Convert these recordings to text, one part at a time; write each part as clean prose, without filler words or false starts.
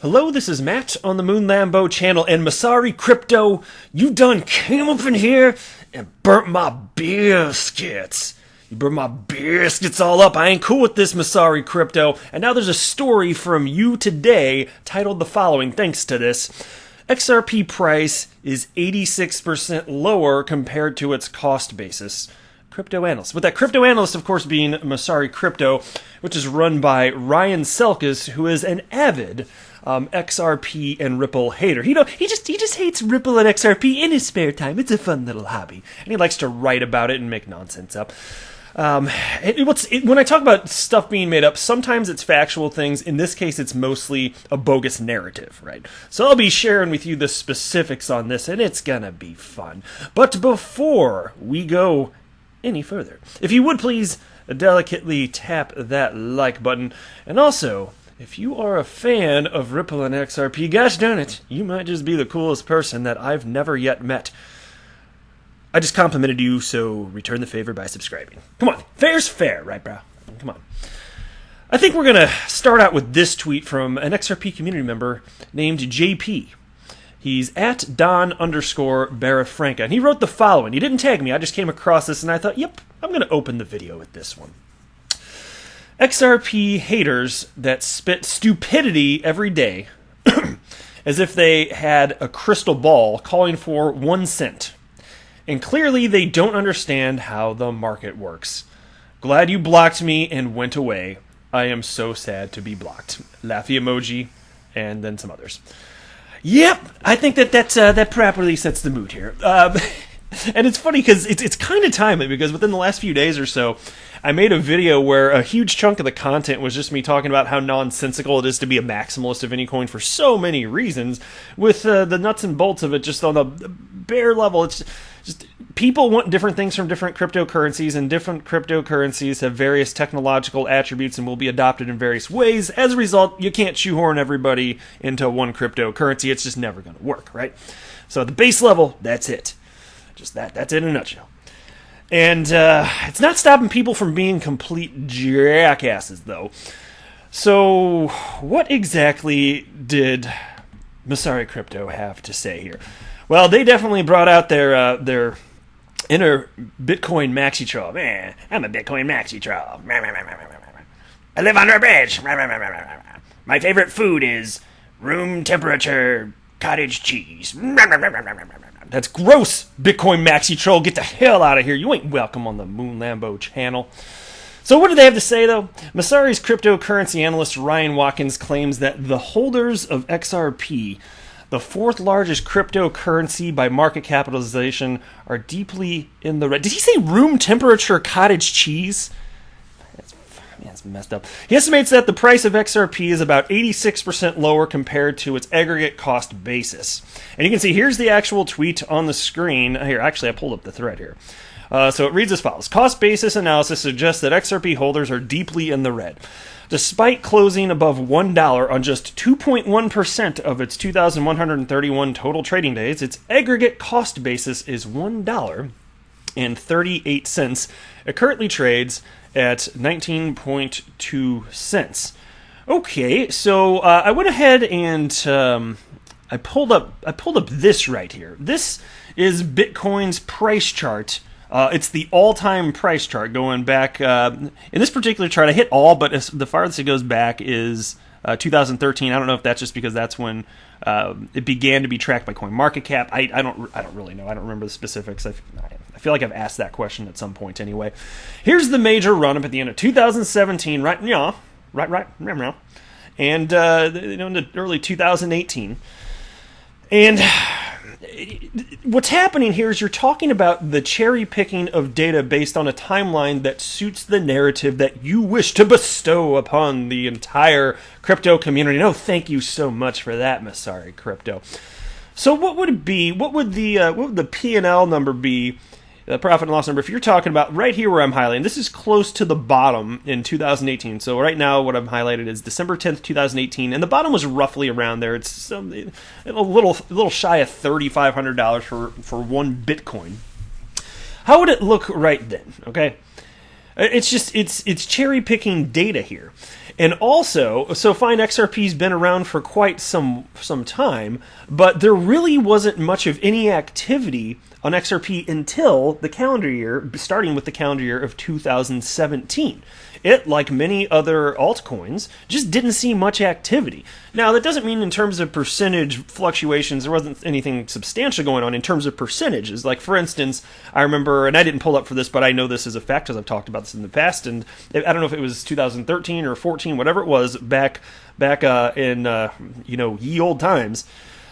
Hello, this is Matt on the Moon Lambo channel, and Masari Crypto, you done came up in here and burnt my biscuits. You burnt my biscuits all up. I ain't cool with this, Masari Crypto. And now there's a story from you today titled the following, thanks to this. XRP price is 86% lower compared to its cost basis. Crypto analyst. With that crypto analyst, of course, being Masari Crypto, which is run by Ryan Selkis, who is an avid XRP and Ripple hater. He just hates Ripple and XRP in his spare time. It's a fun little hobby, and he likes to write about it and make nonsense up. When I talk about stuff being made up, sometimes it's factual things. In this case, it's mostly a bogus narrative, right? So I'll be sharing with you the specifics on this, and it's gonna be fun. But before we go any further, if you would please delicately tap that like button, and also, if you are a fan of Ripple and XRP, gosh darn it, you might just be the coolest person that I've never yet met. I just complimented you, so return the favor by subscribing. Come on, fair's fair, right, bro? Come on. I think we're going to start out with this tweet from an XRP community member named JP. He's at Don_Barafranca, and he wrote the following. He didn't tag me, I just came across this, and I thought, yep, I'm going to open the video with this one. XRP haters that spit stupidity every day as if they had a crystal ball calling for 1 cent. And clearly they don't understand how the market works. Glad you blocked me and went away. I am so sad to be blocked. Laughy emoji, and then some others. Yep, I think that properly sets the mood here. And it's funny because it's kind of timely, because within the last few days or so, I made a video where a huge chunk of the content was just me talking about how nonsensical it is to be a maximalist of any coin for so many reasons, with the nuts and bolts of it just on the bare level. It's just people want different things from different cryptocurrencies, and different cryptocurrencies have various technological attributes and will be adopted in various ways. As a result, you can't shoehorn everybody into one cryptocurrency. It's just never going to work, right? So at the base level, that's it. Just that's it in a nutshell. And it's not stopping people from being complete jackasses, though. So what exactly did Masari Crypto have to say here? Well, they definitely brought out their inner Bitcoin Maxi troll. Man, I'm a Bitcoin Maxi troll. I live under a bridge. My favorite food is room temperature cottage cheese. That's gross, Bitcoin Maxi troll. Get the hell out of here. You ain't welcome on the Moon Lambo channel. So what do they have to say, though? Masari's cryptocurrency analyst Ryan Watkins claims that the holders of XRP, the fourth largest cryptocurrency by market capitalization, are deeply in the red. Did he say room temperature cottage cheese? That's messed up. He estimates that the price of XRP is about 86% lower compared to its aggregate cost basis. And you can see, here's the actual tweet on the screen. Here, actually, I pulled up the thread here. So it reads as follows. Cost basis analysis suggests that XRP holders are deeply in the red. Despite closing above $1 on just 2.1% of its 2,131 total trading days, its aggregate cost basis is $1.38. It currently trades at 19.2 cents. Okay, so I went ahead and I pulled up this right here. This is Bitcoin's price chart. It's the all-time price chart going back. In this particular chart, I hit all, but the farthest it goes back is 2013. I don't know if that's just because that's when it began to be tracked by CoinMarketCap. I don't really know. I don't remember the specifics. I feel like I've asked that question at some point anyway. Here's the major run-up at the end of 2017, right now, and into early 2018. And what's happening here is you're talking about the cherry picking of data based on a timeline that suits the narrative that you wish to bestow upon the entire crypto community. No, thank you so much for that, Masari Crypto. So what would it be? What would the P&L number be? The profit and loss number, if you're talking about right here where I'm highlighting, this is close to the bottom in 2018. So right now what I'm highlighted is December 10th, 2018, and the bottom was roughly around there. It's a little shy of $3,500 for one Bitcoin. How would it look right then? Okay, it's cherry picking data here. And also, so fine, XRP's been around for quite some time, but there really wasn't much of any activity on XRP until the calendar year, starting with the calendar year of 2017. It, like many other altcoins, just didn't see much activity. Now, that doesn't mean in terms of percentage fluctuations, there wasn't anything substantial going on in terms of percentages. Like, for instance, I remember, and I didn't pull up for this, but I know this is a fact because I've talked about this in the past, and I don't know if it was 2013 or 14, whatever it was, back in ye old times.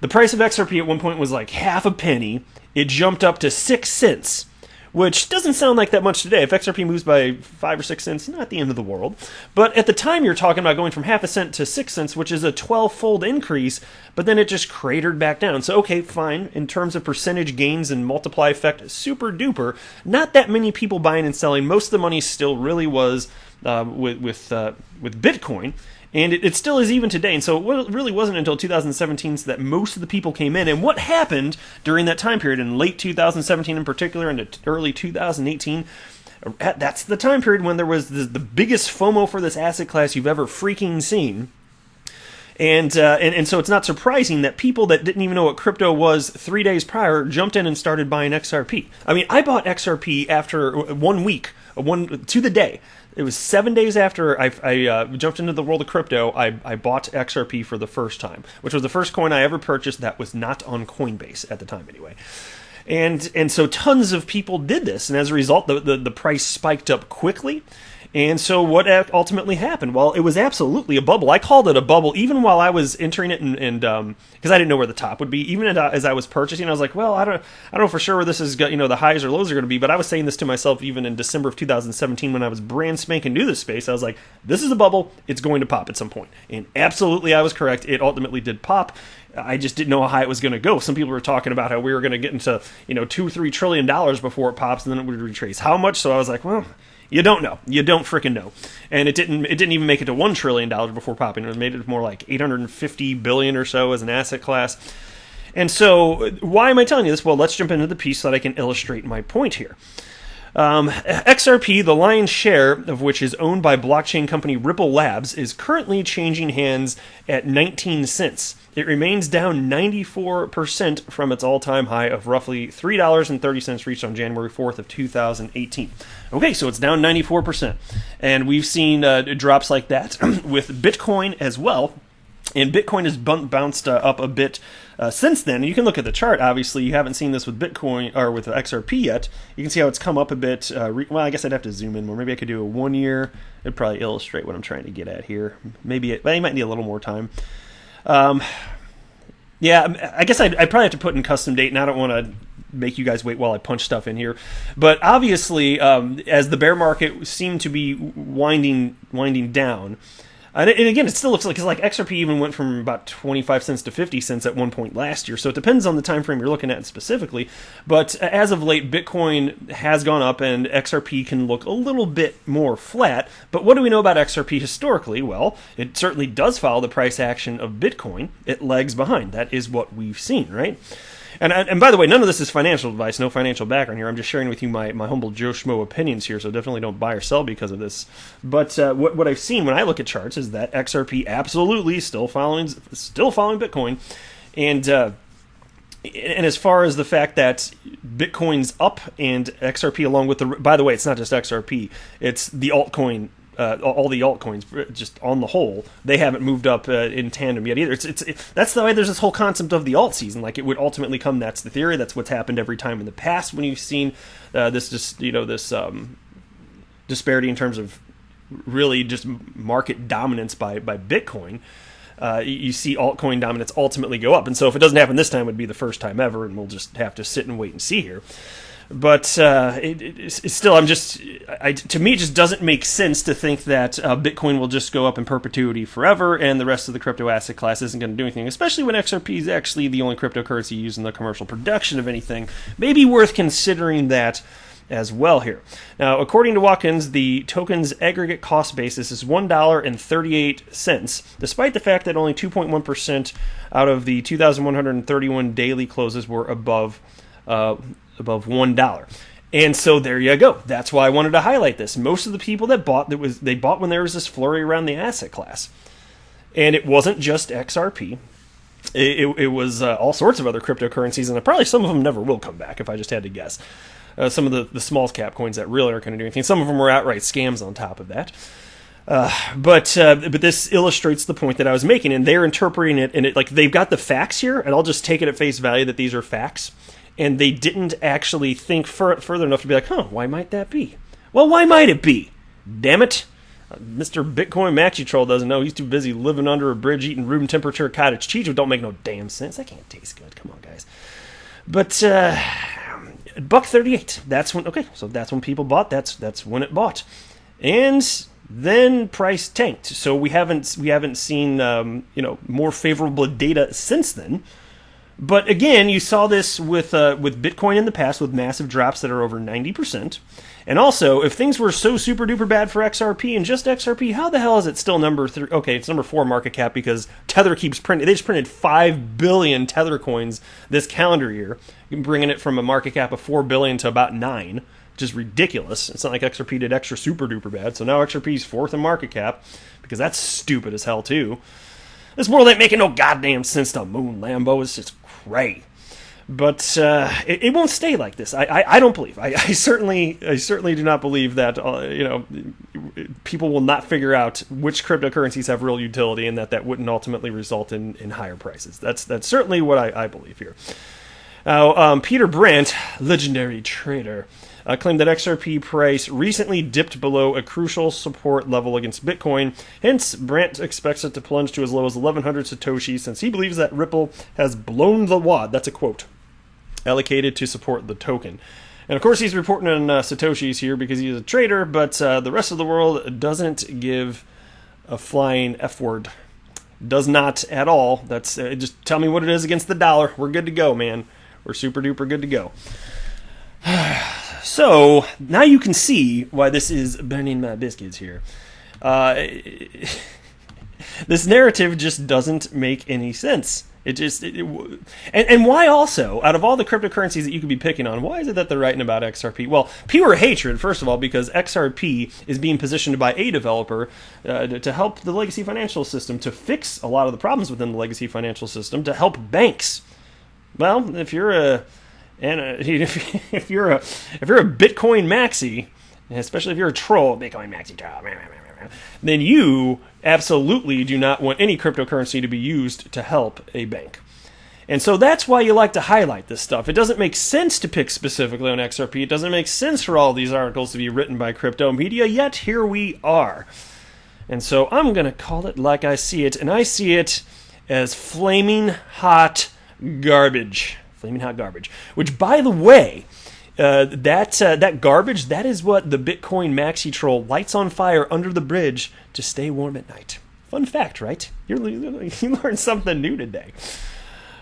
The price of XRP at one point was like half a penny. It jumped up to 6 cents, which doesn't sound like that much today. If XRP moves by 5 or 6 cents, not the end of the world. But at the time, you're talking about going from half a cent to 6 cents, which is a 12-fold increase, but then it just cratered back down. So, okay, fine. In terms of percentage gains and multiply effect, super duper. Not that many people buying and selling. Most of the money still really was with Bitcoin. And it still is even today. And so it really wasn't until 2017 that most of the people came in. And what happened during that time period, in late 2017 in particular, into early 2018, that's the time period when there was the biggest FOMO for this asset class you've ever freaking seen. And so it's not surprising that people that didn't even know what crypto was 3 days prior jumped in and started buying XRP. I mean, I bought XRP after 1 week, to the day. It was 7 days after I jumped into the world of crypto, I bought XRP for the first time, which was the first coin I ever purchased that was not on Coinbase at the time anyway. And so tons of people did this, and as a result, the price spiked up quickly. And so what ultimately happened? Well, it was absolutely a bubble. I called it a bubble even while I was entering it, and because I didn't know where the top would be. Even as I was purchasing, I was like, well, I don't know for sure where this is, the highs or lows are going to be. But I was saying this to myself even in December of 2017 when I was brand spanking new to this space. I was like, this is a bubble. It's going to pop at some point. And absolutely, I was correct. It ultimately did pop. I just didn't know how high it was going to go. Some people were talking about how we were going to get into $2-3 trillion before it pops, and then it would retrace how much. So I was like, well, you don't know. You don't freaking know. And it didn't even make it to $1 trillion before popping. It made it more like $850 billion or so as an asset class. And so why am I telling you this? Well, let's jump into the piece so that I can illustrate my point here. XRP, the lion's share of which is owned by blockchain company Ripple Labs, is currently changing hands at 19 cents. It remains down 94% from its all-time high of roughly $3.30 reached on January 4th of 2018. Okay, so it's down 94%. And we've seen drops like that with Bitcoin as well. And Bitcoin has bounced up a bit since then. And you can look at the chart. Obviously, you haven't seen this with Bitcoin or with XRP yet. You can see how it's come up a bit. Well, I guess I'd have to zoom in more. Maybe I could do a 1 year. It'd probably illustrate what I'm trying to get at here. Maybe I might need a little more time. Yeah, I guess I'd probably have to put in custom date, and I don't want to make you guys wait while I punch stuff in here. But obviously, as the bear market seemed to be winding down, and again, it still looks like, because like XRP even went from about 25 cents to 50 cents at one point last year. So it depends on the time frame you're looking at specifically. But as of late, Bitcoin has gone up and XRP can look a little bit more flat. But what do we know about XRP historically? Well, it certainly does follow the price action of Bitcoin. It lags behind. That is what we've seen, right? And by the way, none of this is financial advice, no financial background here. I'm just sharing with you my humble Joe Schmo opinions here, so definitely don't buy or sell because of this. But what I've seen when I look at charts is that XRP absolutely still following Bitcoin. And as far as the fact that Bitcoin's up and XRP along with by the way, it's not just XRP, it's the altcoin. All the altcoins, just on the whole, they haven't moved up in tandem yet either. That's the way there's this whole concept of the alt season. Like, it would ultimately come. That's the theory. That's what's happened every time in the past when you've seen this disparity in terms of really just market dominance by Bitcoin. You see altcoin dominance ultimately go up. And so if it doesn't happen this time, it would be the first time ever, and we'll just have to sit and wait and see here. But it's still, to me, it just doesn't make sense to think that Bitcoin will just go up in perpetuity forever and the rest of the crypto asset class isn't going to do anything, especially when XRP is actually the only cryptocurrency used in the commercial production of anything. Maybe worth considering that as well here. Now, according to Watkins, the token's aggregate cost basis is $1.38, despite the fact that only 2.1% out of the 2,131 daily closes were above $1. And so there you go. That's why I wanted to highlight this. Most of the people that bought, they bought when there was this flurry around the asset class. And it wasn't just XRP. It was all sorts of other cryptocurrencies, and probably some of them never will come back, if I just had to guess. Some of the small cap coins that really aren't going to do anything. Some of them were outright scams on top of that. But this illustrates the point that I was making, and they're interpreting it, and they've got the facts here, and I'll just take it at face value that these are facts, and they didn't actually think further enough to be like, why might that be? Well, why might it be? Damn it. Mr. Bitcoin Maxi Troll doesn't know. He's too busy living under a bridge eating room temperature cottage cheese, which don't make no damn sense. That can't taste good. Come on, guys. But $1.38. That's when. Okay, so that's when people bought. That's when it bought, and then price tanked. So we haven't seen more favorable data since then. But again, you saw this with Bitcoin in the past with massive drops that are over 90%. And also, if things were so super duper bad for XRP and just XRP, how the hell is it still number 3? Okay, it's number 4 market cap because Tether keeps printing. They just printed 5 billion Tether coins this calendar year, bringing it from a market cap of 4 billion to about 9, which is ridiculous. It's not like XRP did extra super duper bad. So now XRP is 4th in market cap because that's stupid as hell too. This world ain't making no goddamn sense to Moon Lambo. It's just cray. But it won't stay like this. I don't believe. I certainly do not believe that people will not figure out which cryptocurrencies have real utility, and that wouldn't ultimately result in higher prices. That's certainly what I believe here. Now, Peter Brandt, legendary trader, claimed that XRP price recently dipped below a crucial support level against Bitcoin. Hence, Brandt expects it to plunge to as low as 1,100 Satoshi since he believes that Ripple has blown the wad. That's a quote. Allocated to support the token. And of course, he's reporting on Satoshis here because he's a trader, but the rest of the world doesn't give a flying F word. Does not at all. That's just tell me what it is against the dollar. We're good to go, man. We're super duper good to go. So now you can see why this is burning my biscuits here. This narrative just doesn't make any sense. And why also, out of all the cryptocurrencies that you could be picking on, why is it that they're writing about XRP? Well, pure hatred, first of all, because XRP is being positioned by a developer to help the legacy financial system, to fix a lot of the problems within the legacy financial system, to help banks. Well, if you're a Bitcoin Maxi, especially if you're a troll, Bitcoin Maxi troll, then you absolutely do not want any cryptocurrency to be used to help a bank. And so that's why you like to highlight this stuff. It doesn't make sense to pick specifically on XRP. It doesn't make sense for all these articles to be written by crypto media, yet here we are. And so I'm going to call it like I see it, and I see it as flaming hot garbage. Flaming hot garbage. Which, by the way, that garbage, that is what the Bitcoin Maxi Troll lights on fire under the bridge to stay warm at night. Fun fact, right? You learned something new today.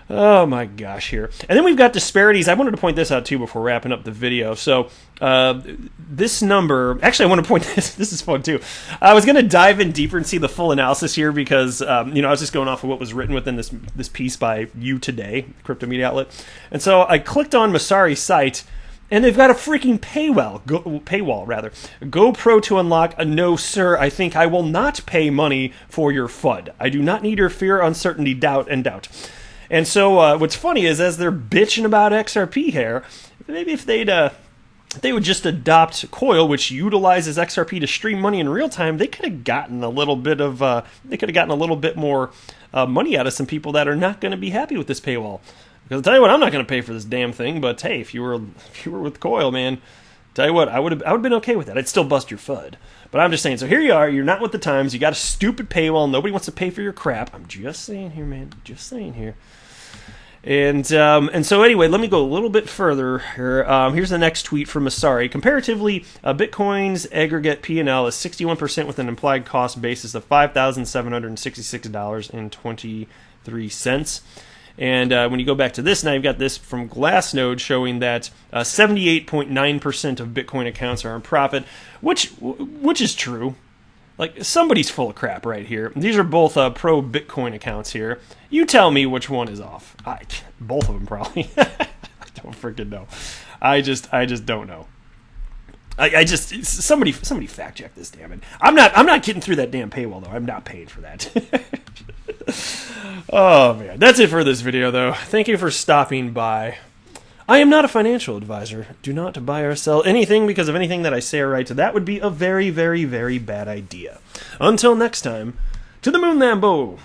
Oh my gosh, here. And then we've got disparities. I wanted to point this out too before wrapping up the video. So this number, actually I want to point this is fun too. I was going to dive in deeper and see the full analysis here because I was just going off of what was written within this piece by You Today, crypto media outlet. And so I clicked on Masari's site, and they've got a freaking paywall. GoPro to unlock. No, sir, I think I will not pay money for your FUD. I do not need your fear, uncertainty, doubt. And so what's funny is as they're bitching about XRP here, maybe if they would just adopt Coil, which utilizes XRP to stream money in real time, they could have gotten a little bit more money out of some people that are not going to be happy with this paywall. Because I'll tell you what, I'm not going to pay for this damn thing. But hey, if you were with Coil, man, tell you what, I would have been okay with that. I'd still bust your FUD. But I'm just saying. So here you are. You're not with the times. You got a stupid paywall. Nobody wants to pay for your crap. I'm just saying here, man. Just saying here. And so anyway, let me go a little bit further here. Here's the next tweet from Masari. Comparatively, Bitcoin's aggregate P&L is 61% with an implied cost basis of $5,766.23. And when you go back to this, now you've got this from Glassnode showing that 78.9% of Bitcoin accounts are in profit, which is true. Like, somebody's full of crap right here. These are both pro-Bitcoin accounts here. You tell me which one is off. Both of them, probably. I don't freaking know. I just don't know. I just somebody fact check this, damn it. I'm not getting through that damn paywall though. I'm not paid for that. Oh man, that's it for this video though. Thank you for stopping by. I am not a financial advisor. Do not buy or sell anything because of anything that I say or write. So that would be a very, very, very bad idea. Until next time, to the moon, Lambo.